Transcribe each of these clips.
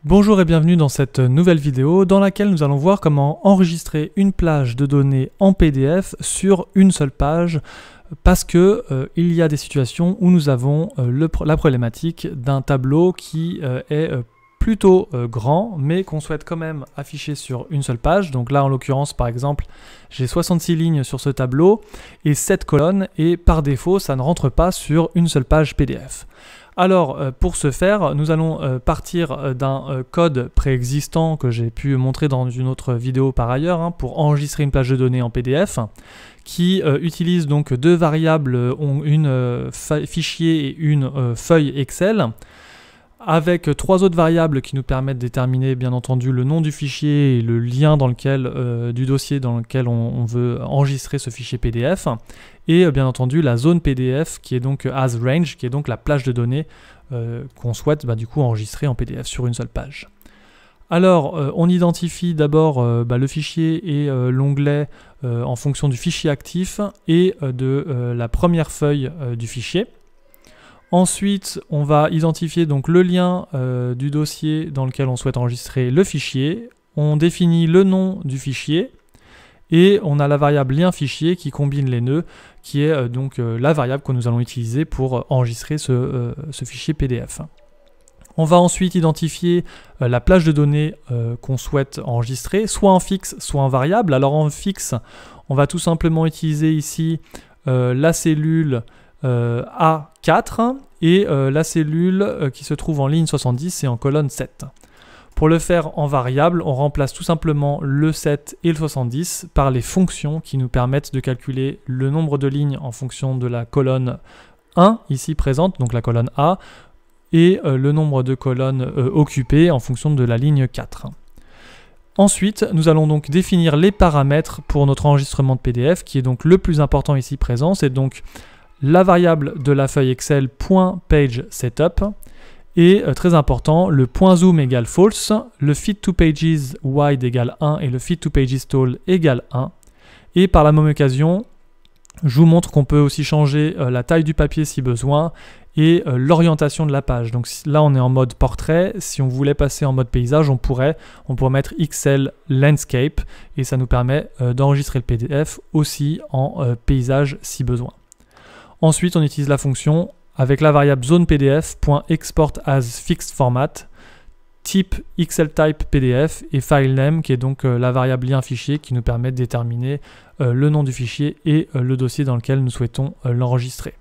Bonjour et bienvenue dans cette nouvelle vidéo dans laquelle nous allons voir comment enregistrer une plage de données en PDF sur une seule page parce que il y a des situations où nous avons la problématique d'un tableau qui est plutôt grand mais qu'on souhaite quand même afficher sur une seule page. Donc là en l'occurrence par exemple j'ai 66 lignes sur ce tableau et 7 colonnes et par défaut ça ne rentre pas sur une seule page PDF. Alors pour ce faire, nous allons partir d'un code préexistant que j'ai pu montrer dans une autre vidéo par ailleurs pour enregistrer une plage de données en PDF qui utilise donc deux variables, une fichier et une feuille Excel avec trois autres variables qui nous permettent de déterminer bien entendu le nom du fichier et le lien dans lequel, du dossier dans lequel on veut enregistrer ce fichier PDF et bien entendu la zone PDF qui est donc as range, qui est donc la plage de données qu'on souhaite du coup enregistrer en PDF sur une seule page. Alors on identifie d'abord le fichier et l'onglet en fonction du fichier actif et de la première feuille du fichier. Ensuite, on va identifier donc le lien du dossier dans lequel on souhaite enregistrer le fichier. On définit le nom du fichier et on a la variable lien fichier qui combine les nœuds, qui est donc la variable que nous allons utiliser pour enregistrer ce fichier PDF. On va ensuite identifier la plage de données qu'on souhaite enregistrer, soit en fixe, soit en variable. Alors en fixe, on va tout simplement utiliser ici la cellule A4 et la cellule qui se trouve en ligne 70 et en colonne 7. Pour le faire en variable, on remplace tout simplement le 7 et le 70 par les fonctions qui nous permettent de calculer le nombre de lignes en fonction de la colonne 1 ici présente, donc la colonne A, et le nombre de colonnes occupées en fonction de la ligne 4. Ensuite, nous allons donc définir les paramètres pour notre enregistrement de PDF, qui est donc le plus important ici présent. C'est donc la variable de la feuille Excel .pageSetup et très important, le .zoom égale false, le fit to pages wide égale 1 et le fit to pages tall égale 1. Et par la même occasion, je vous montre qu'on peut aussi changer la taille du papier si besoin et l'orientation de la page. Donc là on est en mode portrait, si on voulait passer en mode paysage, on pourrait mettre XL Landscape et ça nous permet d'enregistrer le PDF aussi en paysage si besoin. Ensuite on utilise la fonction avec la variable zonepdf.exportAsFixedFormat, type XLType PDF et filename qui est donc la variable lien fichier qui nous permet de déterminer le nom du fichier et le dossier dans lequel nous souhaitons l'enregistrer.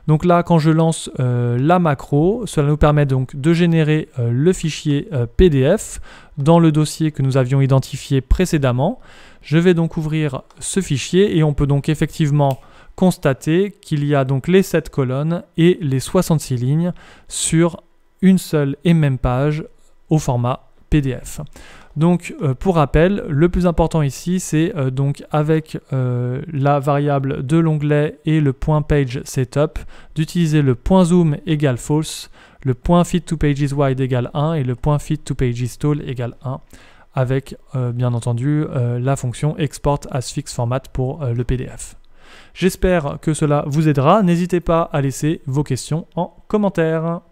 Donc là quand je lance la macro, cela nous permet donc de générer le fichier PDF dans le dossier que nous avions identifié précédemment. Je vais donc ouvrir ce fichier et on peut donc effectivement constater qu'il y a donc les 7 colonnes et les 66 lignes sur une seule et même page au format PDF. Donc pour rappel, le plus important ici c'est donc avec la variable de l'onglet et le .pageSetup d'utiliser le .zoom égale false, le .fit to pages wide égale 1 et le .fit to pages tall égale 1 avec bien entendu la fonction exportAsFixedFormat pour le PDF. J'espère que cela vous aidera. N'hésitez pas à laisser vos questions en commentaire.